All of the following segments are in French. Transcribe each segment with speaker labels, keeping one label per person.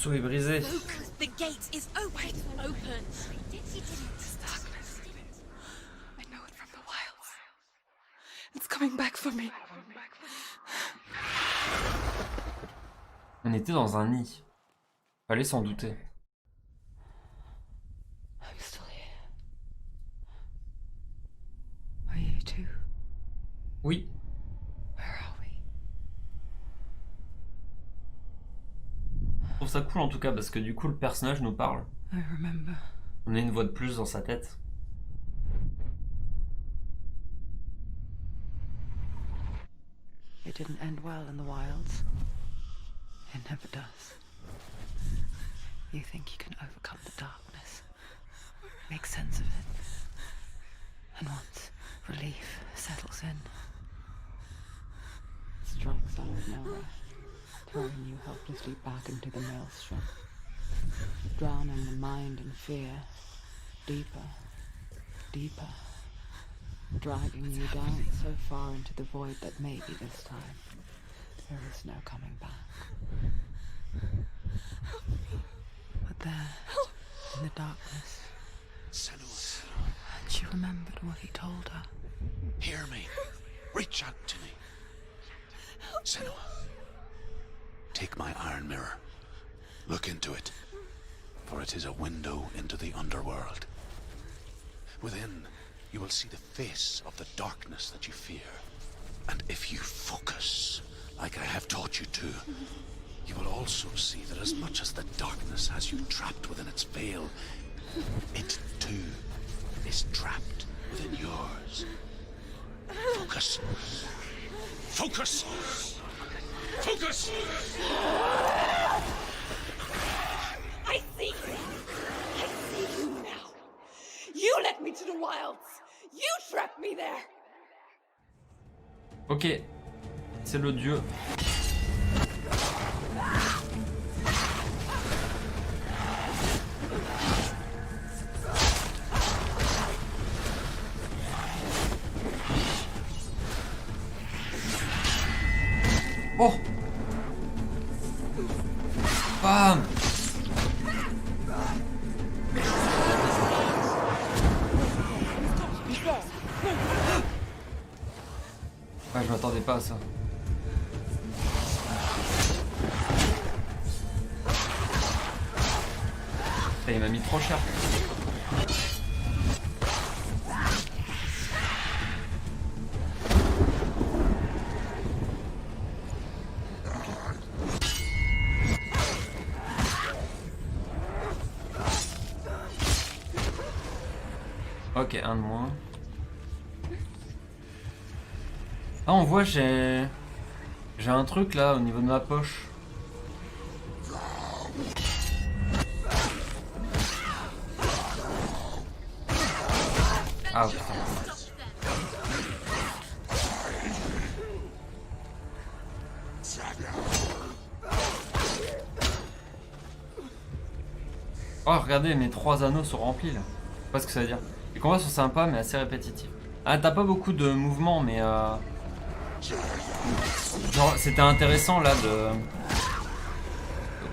Speaker 1: sceau est brisé.
Speaker 2: The gate is open. Open.
Speaker 3: I know it from the wilds. It's coming back for me.
Speaker 1: On était dans un nid. Fallait s'en douter.
Speaker 3: I'm still here. Are you too?
Speaker 1: Oui.
Speaker 3: Where are we?
Speaker 1: Je trouve ça cool en tout cas parce que du coup le personnage nous parle.
Speaker 3: I remember.
Speaker 1: On a une voix de plus dans sa tête.
Speaker 3: It didn't end well in the wilds. It never does. You think you can overcome the darkness, make sense of it, and once relief settles in, it strikes out of nowhere, throwing you helplessly back into the maelstrom, drowning the mind in fear, deeper, deeper, dragging you down so far into the void that maybe this time there is no coming back. But there, in the darkness,
Speaker 4: Senua,
Speaker 3: she remembered what he told her.
Speaker 4: hear me. Reach out to me. Senua, take my iron mirror. Look into it, for it is a window into the underworld. Within, you will see the face of the darkness that you fear. And if you focus, like I have taught you to, you will also see that as much as the darkness has you trapped within its veil, it too is trapped within yours. Focus. Focus! Focus!
Speaker 2: I see you. I see you now. You led me to the wilds. You trapped me there.
Speaker 1: Ok. C'est le dieu. Oh! Bam! Ouais, je m'attendais pas à ça. Il m'a mis trop cher. Ok, un de moins. Ah, on voit, j'ai un truc là au niveau de ma poche. Ah putain. Oh, regardez, mes 3 anneaux sont remplis là. Je sais pas ce que ça veut dire. Les combats sont sympas mais assez répétitifs. Ah, t'as pas beaucoup de mouvements mais genre, c'était intéressant là de...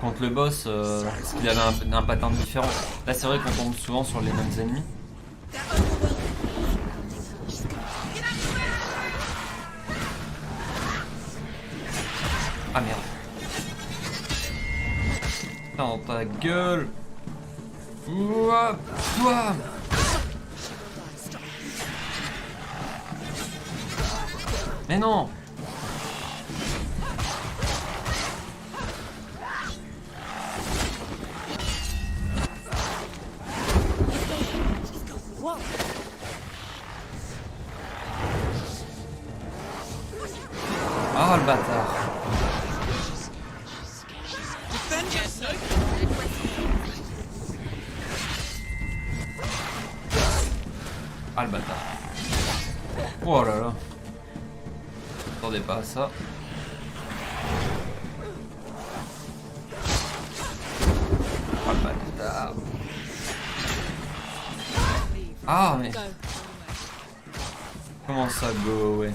Speaker 1: contre le boss, parce qu'il avait un pattern différent. Là c'est vrai qu'on tombe souvent sur les mêmes ennemis. Ah merde. Putain, dans ta gueule. Ouah, toi. Mais non. Ah le bâtard. Ah le bâtard. Oh là là. Je m'attendais pas à ça. Oh le bâtard. Ah mais... Comment ça go away?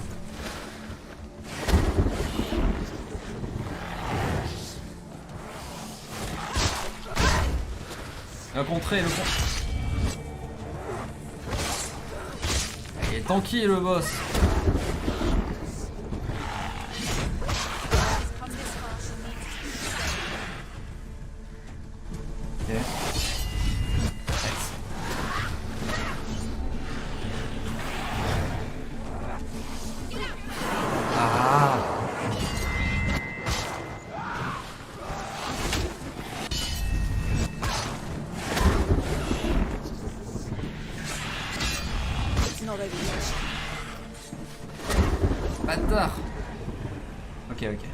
Speaker 1: Le contrer, le contrer. Il est tanky le boss. Ok. Nice. Ah. Bâtard. Ok, ok.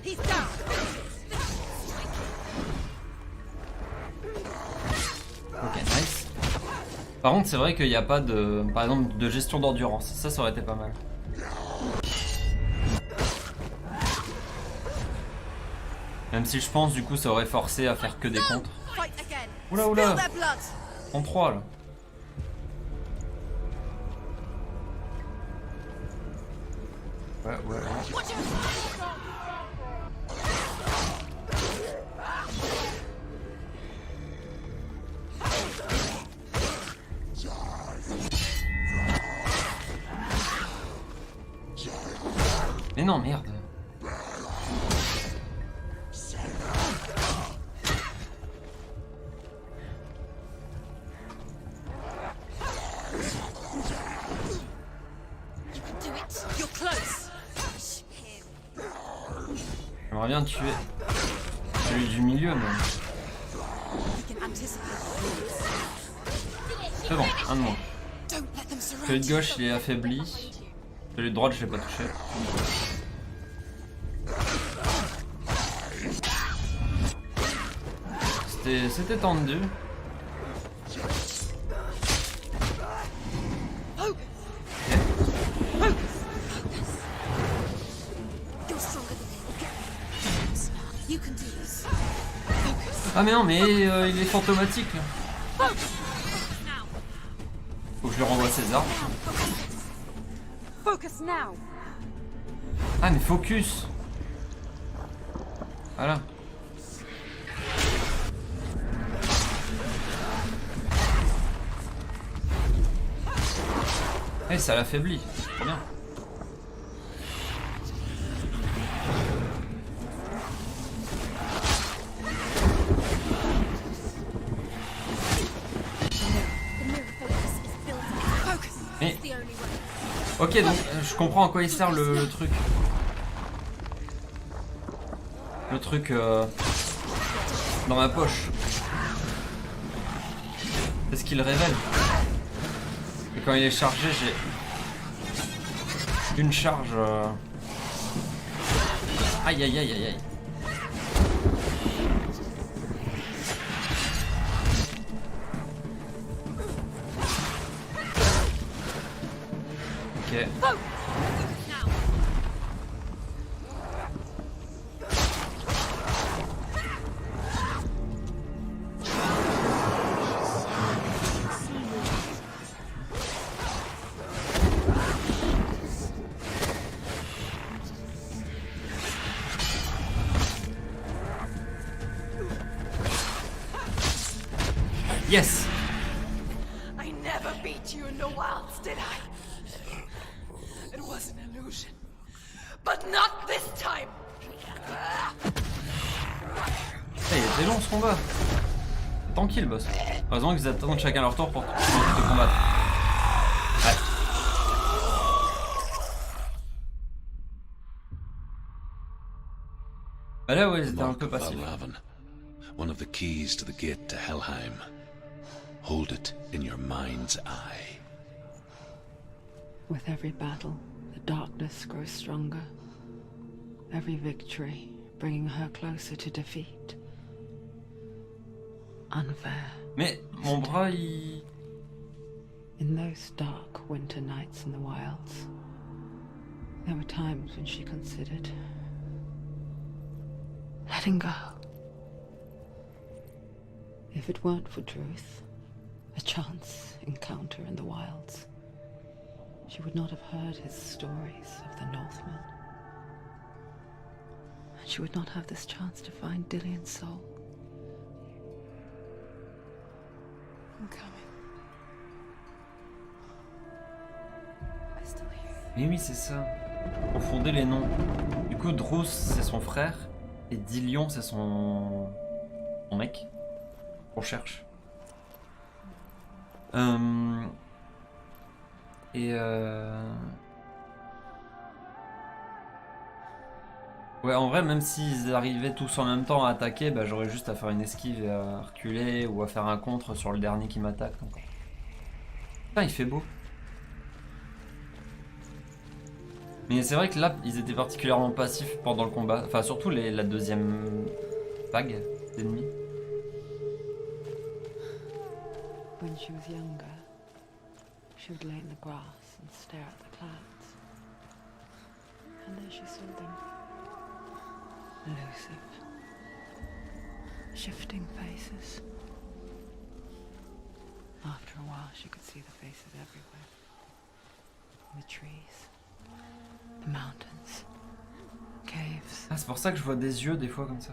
Speaker 2: He's down.
Speaker 1: Ok, nice. Par contre, c'est vrai qu'il n'y a pas de, par exemple, de gestion d'endurance. Ça aurait été pas mal. Même si je pense, du coup, ça aurait forcé à faire que des contres.
Speaker 2: Fight again.
Speaker 1: Oula, oula.
Speaker 2: Spill their blood.
Speaker 1: En 3 là. Ouais.
Speaker 2: Watch out.
Speaker 1: Mais non, merde.
Speaker 2: Do it. You're close.
Speaker 1: J'aimerais bien tuer celui du milieu, mais...
Speaker 2: We can anticipate.
Speaker 1: C'est bon, un de moins.
Speaker 2: Don't let them surround
Speaker 1: Celui de
Speaker 2: you.
Speaker 1: gauche, il est affaibli. Celui de droite, je l'ai pas touché. C'était tendu.
Speaker 2: You're stronger than him. You can do this.
Speaker 1: Ah mais non, mais il est fantomatique là. Faut que je lui renvoie ses armes.
Speaker 2: Focus now.
Speaker 1: Ah mais focus. Voilà. Eh, ça l'affaiblit. Trop bien. Mais... Ok, donc je comprends à quoi il sert le truc. Le truc dans ma poche. C'est ce qu'il révèle. Et quand il est chargé, j'ai une charge. Aïe aïe aïe aïe aïe. Ok. Yes.
Speaker 2: I never beat you in the wilds, did I? It was an illusion. But not this time.
Speaker 1: Il était long ce combat. Tranquille, boss. Heureusement qu'ils attendent chacun leur tour pour te combattre. Ouais. Bah là, ouais, ils étaient un peu passifs.
Speaker 4: One of the keys to the gate to Helheim. Hold it in your mind's eye.
Speaker 3: With every battle, the darkness grows stronger. Every victory bringing her closer to defeat. Unfair.
Speaker 1: Mais mon bras, il...
Speaker 3: In those dark winter nights in the wilds, there were times when she considered letting go. If it weren't for truth, a chance encounter in the wilds, she would not have heard his stories of the Northmen. And she would not have this chance to find Dillion's soul.
Speaker 2: I'm coming. I still hear you.
Speaker 1: Mais oui, c'est ça. Confondez les noms. Du coup, Drus, c'est son frère. Et Dillion, c'est son mec. On cherche. Ouais, en vrai, même s'ils arrivaient tous en même temps à attaquer, bah, j'aurais juste à faire une esquive et à reculer ou à faire un contre sur le dernier qui m'attaque. Donc... Putain, il fait beau. Mais c'est vrai que là, ils étaient particulièrement passifs pendant le combat. Enfin, surtout la deuxième vague d'ennemis.
Speaker 3: When she was younger, she would lay in the grass and stare at the clouds. And there she saw them. Elusive. Shifting faces. After a while, she could see the faces everywhere. In the trees. The mountains. Caves.
Speaker 1: Ah, c'est pour ça que je vois des yeux des fois comme ça.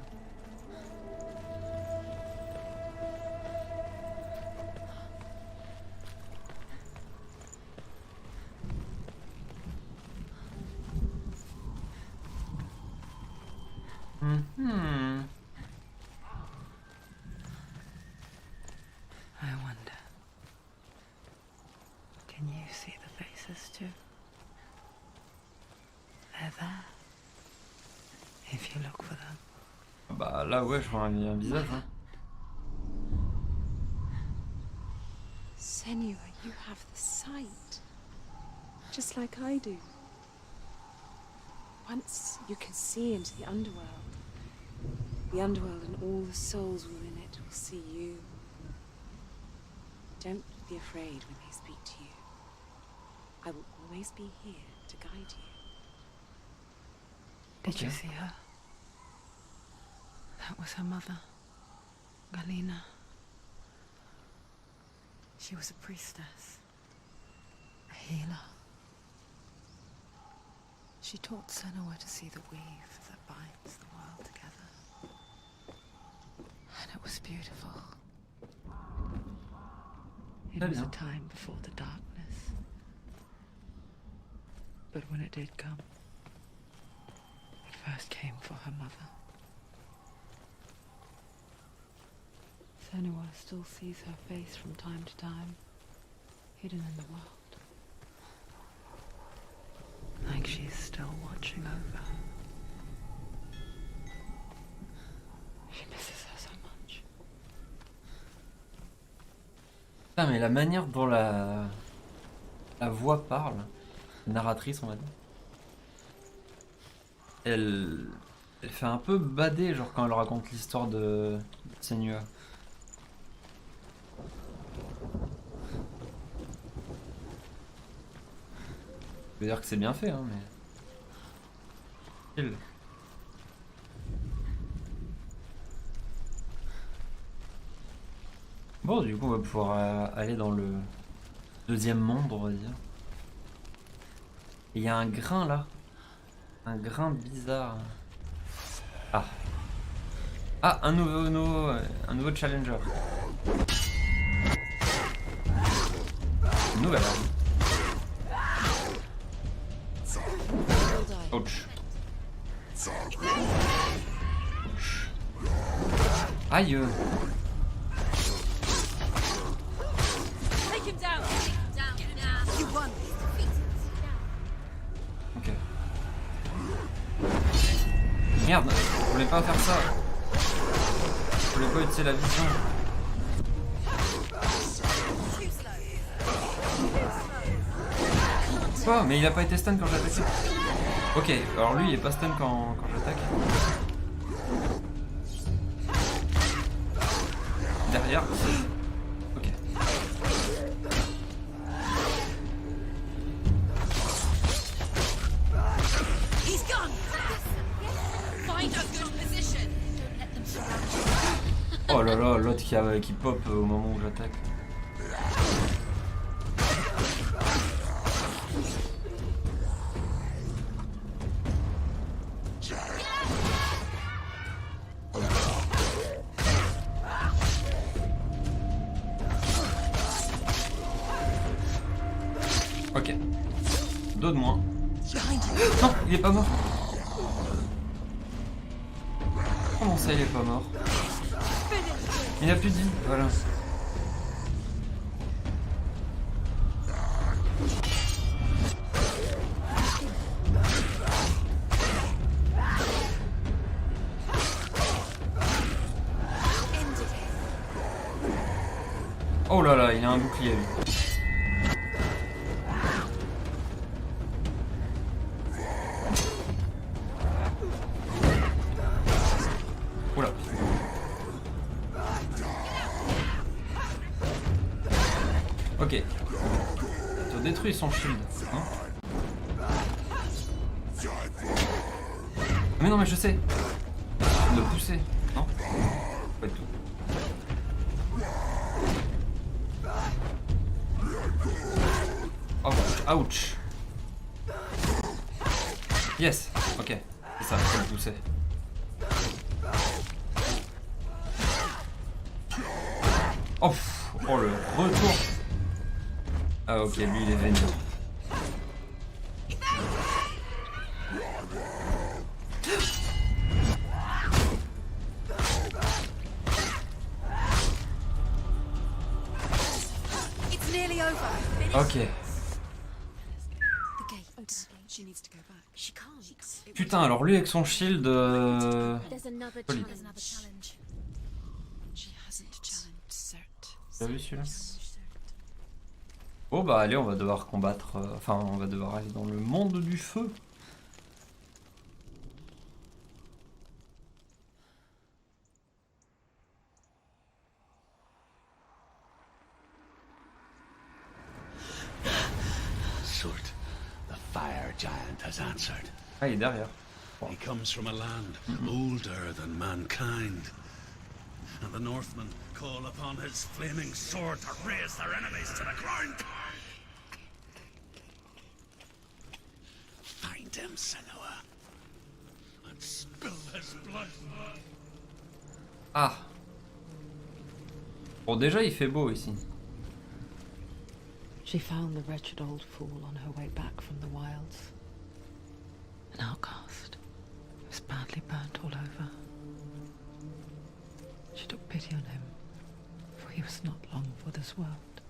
Speaker 3: I wonder. Can you see the faces too? They're there. If you look for them.
Speaker 1: Bah là, ouais, je vois un visage. Hein.
Speaker 5: Senua, you have the sight. Just like I do. Once you can see into the underworld and all the souls within it will see you. Don't be afraid when they speak to you. I will always be here to guide you.
Speaker 3: Did you see her? That was her mother, Galina. She was a priestess, a healer. She taught Senua to see the weave that binds the world together. And it was beautiful. It was a time before the darkness. But when it did come, it first came for her mother. Senua still sees her face from time to time, hidden in the world. Like she's still watching over her. She misses her so much.
Speaker 1: Putain, mais la manière dont la voix parle, la narratrice on va dire, elle fait un peu bader genre quand elle raconte l'histoire de Senua. Je veux dire que c'est bien fait hein mais... Bon, du coup, on va pouvoir aller dans le deuxième monde, on va dire. Et il y a un grain là. Un grain bizarre. Ah. Ah, un nouveau challenger. Une nouvelle arme. Ouch. Ouch. Aïe. Ok. Merde, je voulais pas faire ça. Je voulais pas utiliser la vision. Oh, mais il a pas été stun quand j'attaquais. Ok, alors lui il est pas stun quand j'attaque. Derrière. Ok. Oh là là, l'autre qui pop au moment où j'attaque. Ok. Deux de moins. Non, il est pas mort. Comment ça, il est pas mort? Il n'a plus de vie, voilà. Oh là là, il a un bouclier lui. Oula. Ok. Tu as détruit son shield. Hein, mais non, mais je sais. De le pousser. Non, pas du tout. Ouch. Ouch. Yes. Ok. C'est ça, faut le pousser. Oh, oh le retour. Ah ok, lui il est vénère.
Speaker 2: It's nearly over.
Speaker 1: Ok.
Speaker 5: The gate. She needs to go back. She can't.
Speaker 1: Putain, alors lui avec son shield...
Speaker 6: There's another
Speaker 1: Solide.
Speaker 6: challenge.
Speaker 5: She hasn't challenged Cert.
Speaker 1: T'as vu celui-là? Oh bah allez, on va devoir combattre... Enfin, on va devoir aller dans le monde du feu.
Speaker 4: Surt, the fire giant has answered.
Speaker 1: Ah, il est derrière.
Speaker 4: He comes from a land older than mankind. And the Northmen call upon his flaming sword to raise their enemies to the ground. Find him, Senua, and spill his blood.
Speaker 1: Ah. Bon, déjà il fait beau ici.
Speaker 3: She found the wretched old fool on her way back from the wilds. An outcast. He was badly burnt all over. She took pity on him, for he was not long for this world.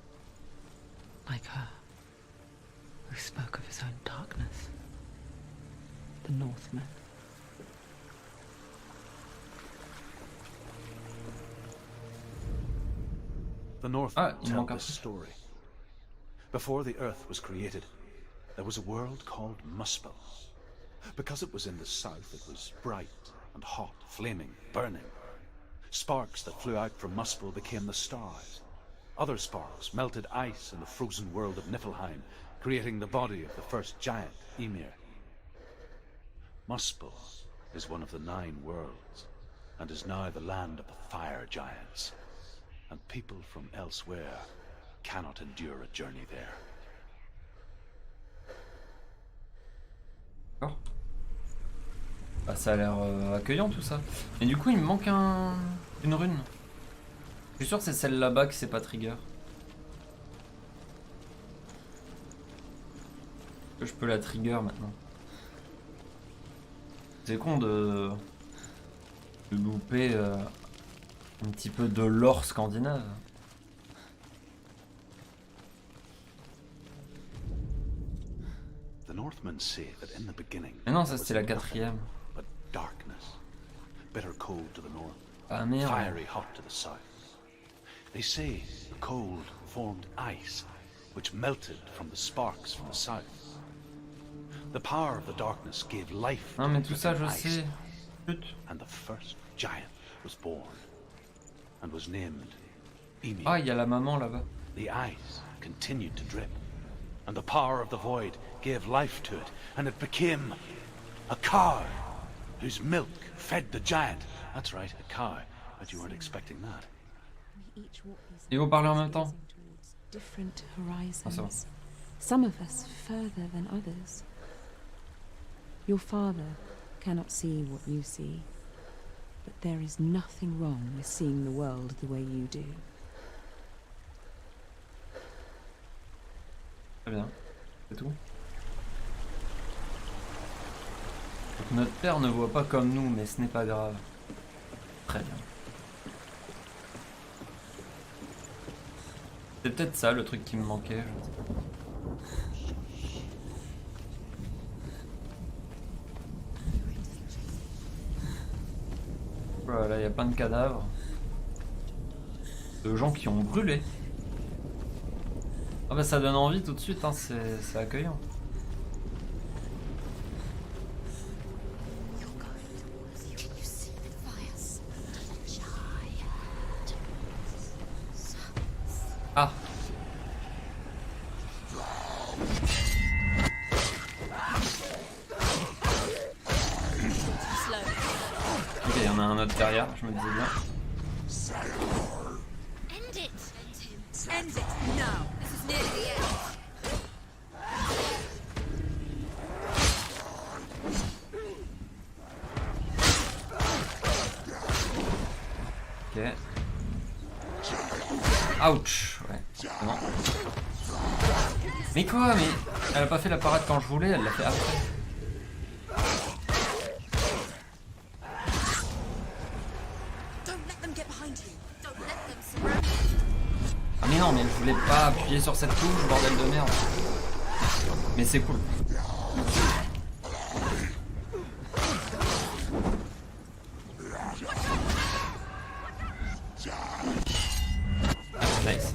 Speaker 3: Like her, who spoke of his own darkness. The Northmen.
Speaker 7: The Northmen
Speaker 1: il
Speaker 7: tell
Speaker 1: manque un
Speaker 7: this
Speaker 1: truc.
Speaker 7: story. Before the earth was created, there was a world called Muspel. Because it was in the south, it was bright and hot, flaming, burning. Sparks that flew out from Muspel became the stars. Other sparks melted ice in the frozen world of Niflheim, creating the body of the first giant, Ymir. Muspel is one of the 9 worlds, and is now the land of the fire giants. And people from elsewhere cannot endure a journey there.
Speaker 1: D'accord. Bah, ça a l'air accueillant tout ça. Et du coup, il me manque une rune. Je suis sûr que c'est celle là-bas qui c'est pas trigger. Que je peux la trigger maintenant. C'est con de louper un petit peu de lore scandinave.
Speaker 7: The Northmen say that in the beginning,
Speaker 1: Mais non, ça
Speaker 7: there was
Speaker 1: c'était la
Speaker 7: nothing
Speaker 1: 4ème.
Speaker 7: but darkness, bitter cold to the north,
Speaker 1: Ah merde.
Speaker 7: fiery hot to the south. They say the cold formed ice, which melted from the sparks from the south. The power of the darkness gave life
Speaker 1: Non
Speaker 7: to
Speaker 1: mais
Speaker 7: the
Speaker 1: tout ça je
Speaker 7: dripping ice,
Speaker 1: sais. Chut.
Speaker 7: and the first giant was born, and was named Ymir.
Speaker 1: Ah, il y a la maman là-bas.
Speaker 7: The ice continued to drip, and the power of the void gave life to it, and it became a cow, whose milk fed the giant. That's right, a cow, but you weren't expecting that.
Speaker 5: We each walk these
Speaker 1: Ils vont parler en même
Speaker 5: paths
Speaker 1: temps.
Speaker 5: gazing towards different
Speaker 1: Ah, ça va.
Speaker 5: horizons. Some of us further than others. Your father cannot see what you see, but there is nothing wrong with seeing the world the way you do.
Speaker 1: Très bien. C'est tout. Donc notre père ne voit pas comme nous, mais ce n'est pas grave. Très bien. C'est peut-être ça le truc qui me manquait, je sais pas. Voilà, il y a plein de cadavres. De gens qui ont brûlé. Ah bah ça donne envie tout de suite, hein, c'est accueillant. Ah. Ok, il y en a un autre derrière, je me disais bien.
Speaker 6: End it! End it now! This is nearly the end.
Speaker 1: Ok. Ouch. Ouais. Non. Mais quoi? Mais elle a pas fait la parade quand je voulais, elle l'a fait après.
Speaker 6: Don't let them get behind you. Don't let them surround
Speaker 1: Ah mais non, mais je voulais pas appuyer sur cette touche, bordel de merde. Mais c'est cool. Ah, nice.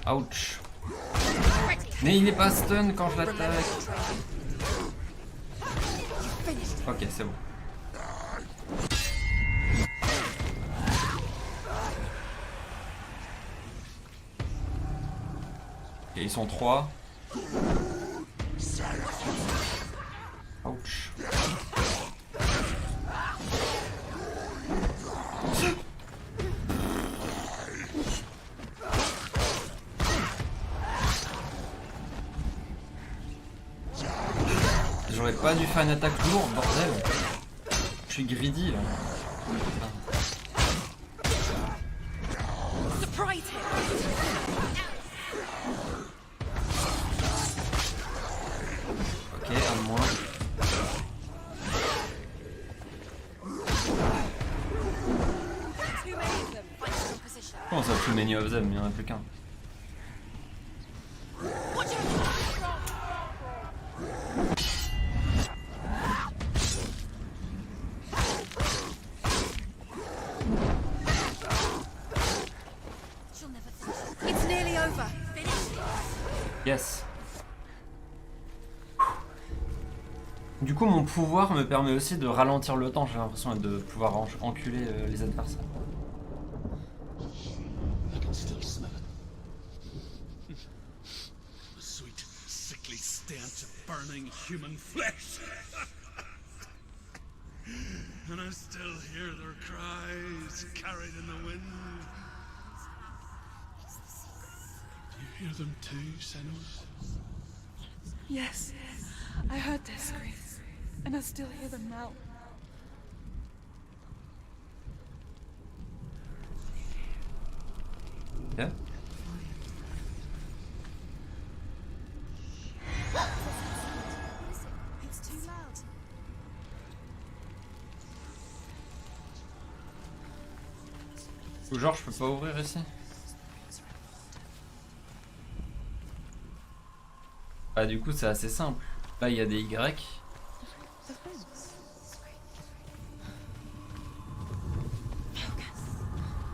Speaker 1: Ouch. Mais il est pas stun quand je l'attaque. Ok, c'est bon. Ok, ils sont 3. Ouch. J'aurais pas dû faire une attaque lourde, bordel. Je suis greedy là.
Speaker 6: Surprise him!
Speaker 1: Ok, un de moins.
Speaker 6: Too many of them. Find your position.
Speaker 1: Comment ça, too many of them? Il y en a plus qu'un.
Speaker 6: She'll never finish. It's nearly over. Finish it.
Speaker 1: Yes. Du coup, mon pouvoir me permet aussi de ralentir le temps, j'ai l'impression, et de pouvoir enculer les adversaires.
Speaker 4: I can still smell it. The sweet, sickly stench of burning human flesh. And I still hear their cries carried in the wind. Do you hear them too, Senua?
Speaker 2: Yes, I heard their screams, and I still hear them now.
Speaker 1: Yeah.
Speaker 6: It's too loud.
Speaker 1: Ou genre, je peux pas ouvrir ici? Ah, du coup, c'est assez simple. Là, il y a des Y.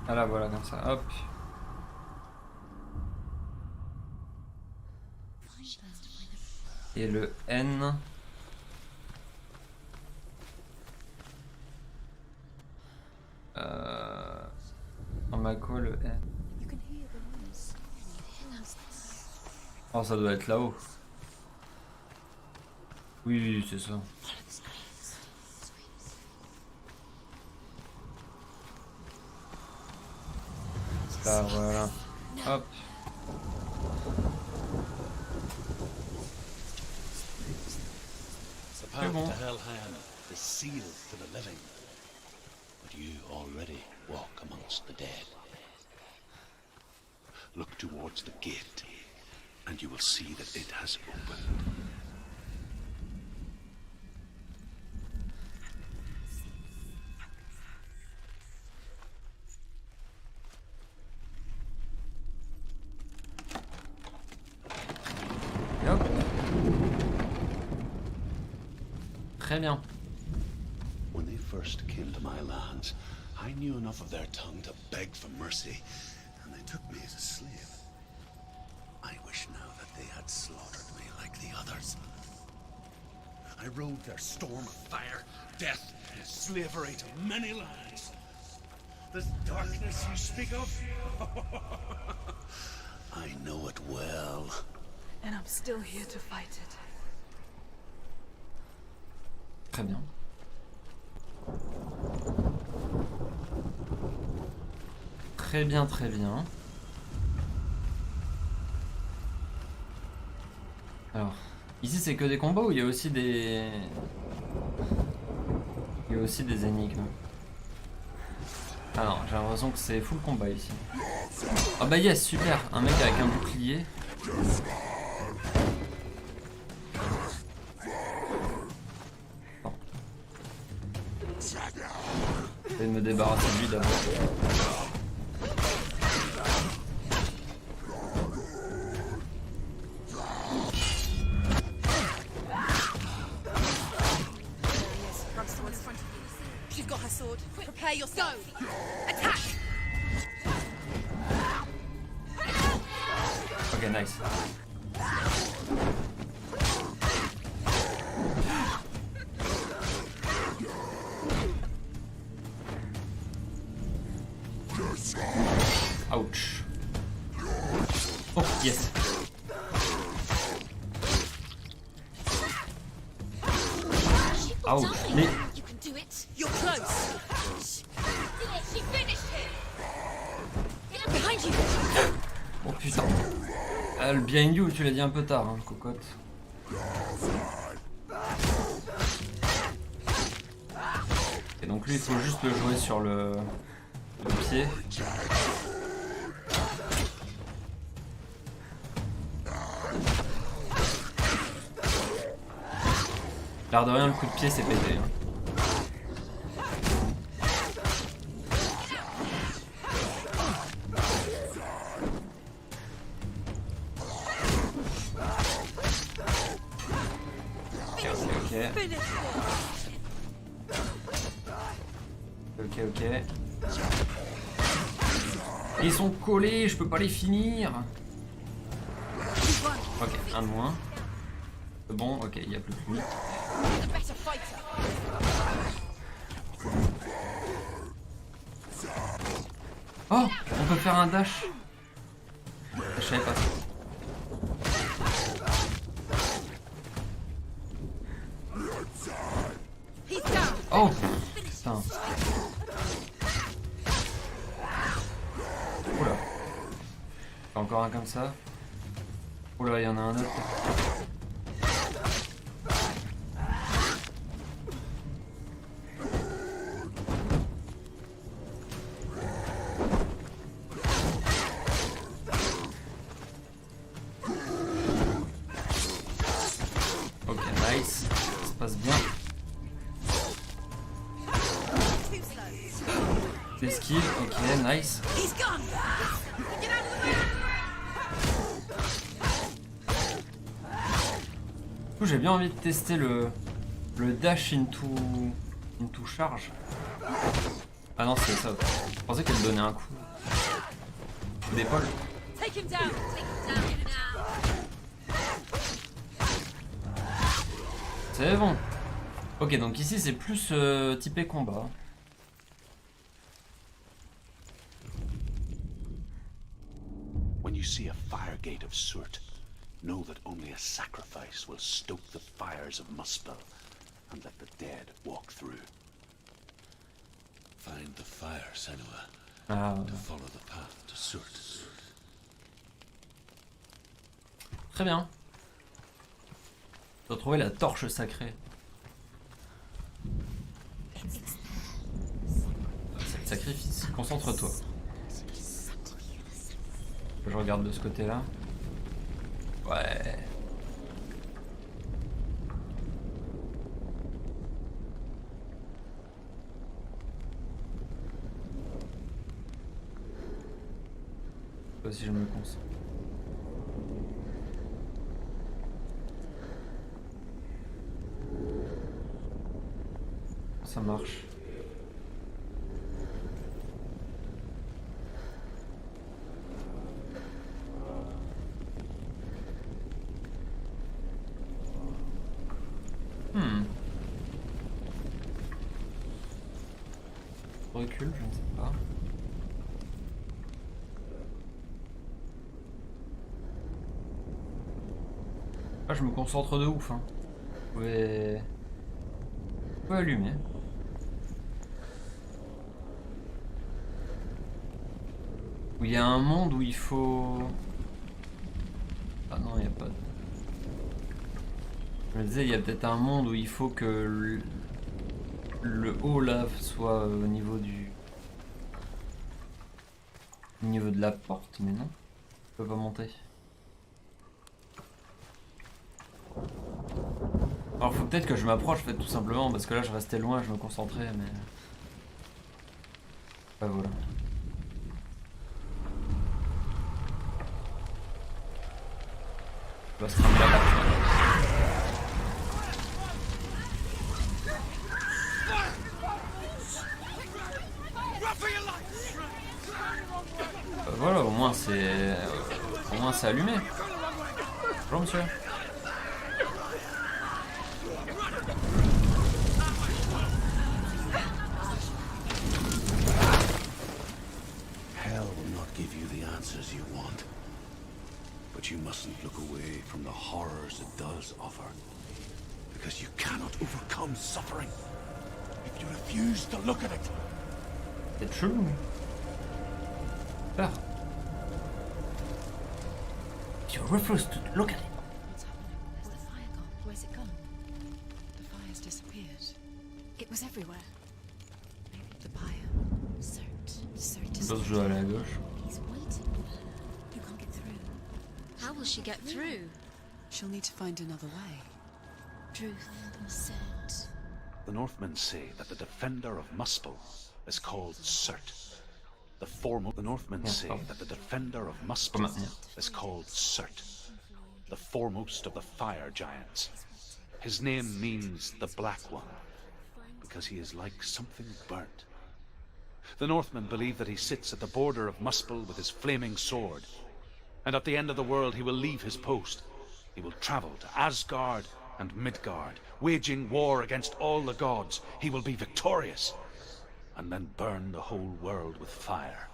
Speaker 1: Ah là, voilà, comme ça. Hop. Et le N. En Mako, le N.
Speaker 6: You can hear the noise.
Speaker 1: Oh, ça doit être là-haut. Oui, c'est ça. Là, voilà. Hop.
Speaker 4: The path
Speaker 1: bon.
Speaker 4: to Hellhand is sealed to the living, but you already walk amongst the dead. Look towards the gate, and you will see that it has opened.
Speaker 1: Et hop. Très bien.
Speaker 4: When they first came to my lands, I knew enough of their tongue to beg for mercy, and they took me as a slave. I wish now that they had slaughtered me like the others. I rode their storm of fire, death, and slavery to many lands. This darkness you speak of, I know it well.
Speaker 2: And I'm still here to fight it.
Speaker 1: Très bien. Très bien, très bien. Alors, ici c'est que des combats ou il y a aussi des... Il y a aussi des énigmes. Ah non, j'ai l'impression que c'est full combat ici. Ah bah yes, super, un mec avec un bouclier. Bon. J'essaie de me débarrasser de lui d'abord.
Speaker 6: She's got her sword. Prepare yourself. Attack!
Speaker 1: Ok, nice. Ouch. Oh, yes. Ouch. Mais...
Speaker 6: You can do it. You're close. She finished him. Behind you.
Speaker 1: Oh putain. Le behind you, tu l'as dit un peu tard, hein, cocotte. Et donc lui, il faut juste le jouer sur le pied. L'air de rien, le coup de pied, c'est pété. Hein. Ok. Ils sont collés, je peux pas les finir. Ok, un de moins. C'est bon, ok, il y a plus que lui. Oh, on peut faire un dash. Je savais pas. Oh putain. Oula. Encore un comme ça. Oula, il y en a un autre. Ok, nice. Ça se passe bien. Esquive, ok, nice. Du coup, j'ai bien envie de tester le dash into charge. Ah non, c'est ça. Je pensais qu'elle donnait un coup d'épaule. C'est bon. Ok, donc ici c'est plus typé combat.
Speaker 4: When you see a fire gate of Surt, know that only a sacrifice will stoke the fires of Muspel and let the dead walk through. Find the fire, Senua, to follow the path to Surt.
Speaker 1: Très bien. Tu as trouvé la torche sacrée. C'est le sacrifice. Concentre-toi. Je je regarde de ce côté-là. Ouais. Je sais pas si je me concentre. Ça marche. Recul, je ne sais pas. Ah, je me concentre de ouf, hein. Vous pouvez allumer. Où il y a un monde où il faut... Ah non, il n'y a pas de... Je me disais, il y a peut-être un monde où il faut que le haut là soit au niveau du... Au niveau de la porte, mais non. Je peux pas monter. Alors faut peut-être que je m'approche, en fait, tout simplement, parce que là je restais loin, je me concentrais, mais... Ah voilà. Je dois se ramener là-bas. Voilà, au moins c'est... Au moins c'est allumé. Bonjour monsieur.
Speaker 4: Hell will not give you the answers you want. But you mustn't look away from the horrors it does offer. Because you cannot overcome suffering if you refuse to look at it.
Speaker 1: C'est chelou. Peur. You refuse to look at it.
Speaker 6: What's happening? Where's the fire gone? Where's it gone? The fire's disappeared. It was everywhere. Maybe the pyre. Cert is...
Speaker 1: Je dois aller à gauche.
Speaker 6: He's waiting for her. You can't get through. How will she get through? She'll need to find another way. Truth said.
Speaker 7: The Northmen say that the defender of Muspel is called Cert. The Northmen say that the defender of Muspel is called Cert, the foremost of the fire giants. His name means the Black One, because he is like something burnt. The Northmen believe that he sits at the border of Muspel with his flaming sword, and at the end of the world he will leave his post. He will travel to Asgard and Midgard, waging war against all the gods. He will be victorious, and then burn the whole world with fire.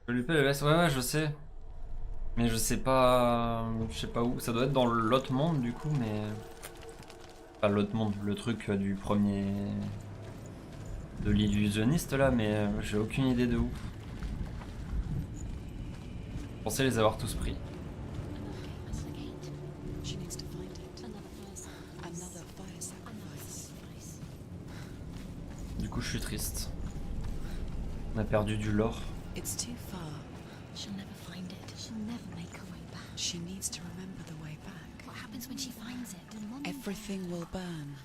Speaker 1: Je lui paie le laisse. Ouais, je sais. Mais je sais pas où. Ça doit être dans l'autre monde du coup, mais... Pas l'autre monde, le truc du premier... De l'illusionniste là, mais j'ai aucune idée de où. Je pensais les avoir tous pris.
Speaker 6: She needs to find it. Another fire sacrifice.
Speaker 1: Du coup, je suis triste. On a perdu du lore.
Speaker 6: It's too far. She'll never find it. She'll never make her way back. She needs to remember the way back. What happens when she finds it? Everything will burn.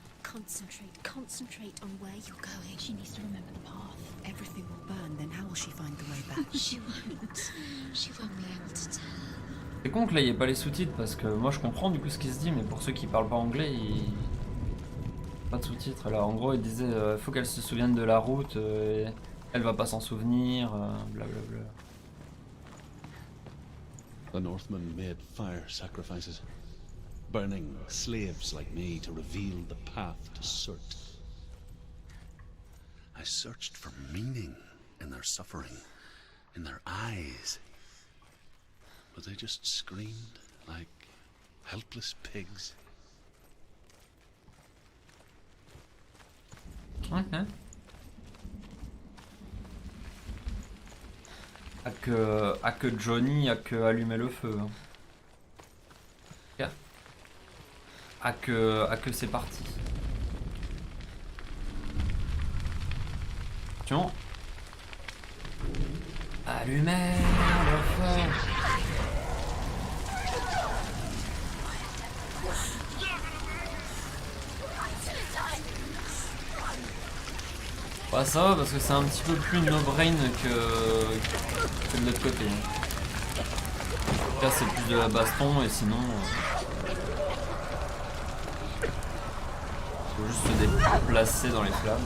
Speaker 6: Concentrate on where you're going. She needs to remember the path. Everything will burn, then how will she find the way back? She won't be able to tell.
Speaker 1: C'est con que là il n'y ait pas les sous-titres parce que moi je comprends du coup ce qui se dit, mais pour ceux qui parlent pas anglais, pas de sous-titres là. En gros, il disait faut qu'elle se souvienne de la route, elle va pas s'en souvenir, blablabla.
Speaker 4: The Northmen made fire sacrifices, burning slaves like me to reveal the path to Surt. I searched for meaning in their suffering, in their eyes. But they just screamed like helpless pigs.
Speaker 1: Ok. A que Johnny a que allumer le feu. Hein. Yeah. A que c'est parti. Attention. La lumière, le feu. Bah ça va parce que c'est un petit peu plus no-brain que de l'autre côté. Là c'est plus de la baston et sinon... faut juste se déplacer dans les flammes.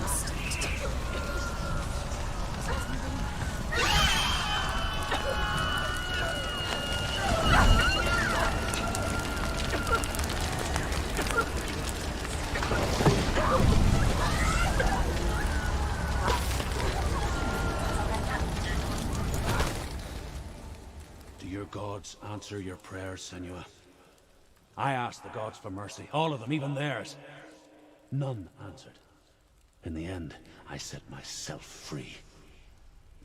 Speaker 7: Do your gods answer your prayers, Senua? I asked the gods for mercy, all of them, even theirs. None answered. In the end, I set myself free.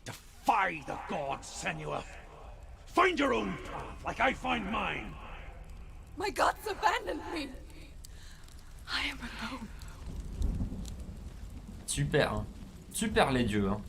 Speaker 7: Defy the gods, Senua! Find your own path, like I find mine!
Speaker 2: My gods abandoned me. I am alone.
Speaker 1: Super, hein. Super les dieux. Hein.